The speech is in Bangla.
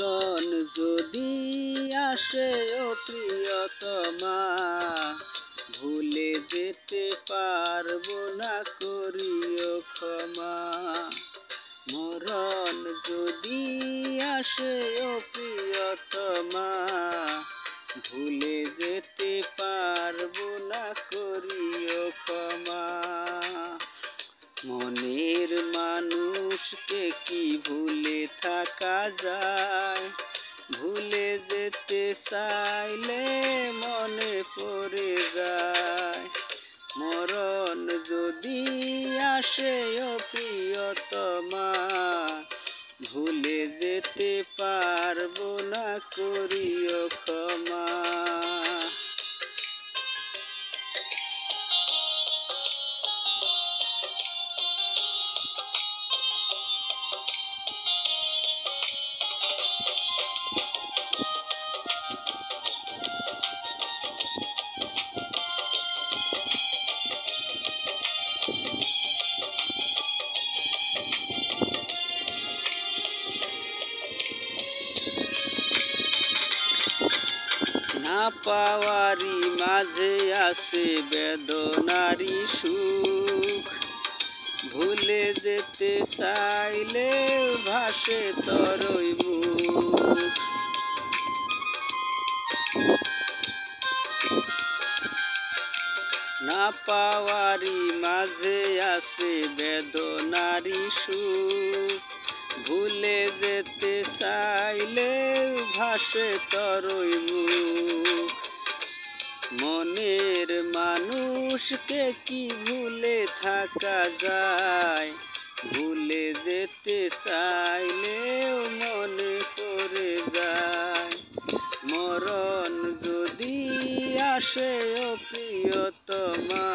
মরণ যদি আসে ও প্রিয়তমা, ভুলে যেতে পারবো না, করিও ক্ষমা। মরণ যদি আসে ও প্রিয়তমা, ভুলে যেতে পারবো না, করিও ক্ষমা। মনের মানুষকে কি ভুলে থাকা যায়? ভুলে যেতে চাইলে মনে পড়ে যায়। মরণ যদি আসে ও প্রিয়তমা, ভুলে যেতে পারবো না, করিও ক্ষমা। না পাওয়ারি মাঝে আছে বেদনারি সুখ, ভুলে যেতে চাইলে ভাসে তরই মুখ। না পাওয়ারি মাঝে আছে বেদনারি সুখ, ভুলে যেতে চাইলে ভাসে তরই মুখ। মনের মানুষকে কি ভুলে থাকা যায়? ভুলে যেতে চাইলেও মনে পড়ে যায়। মরণ যদি আসে ও প্রিয়তমা,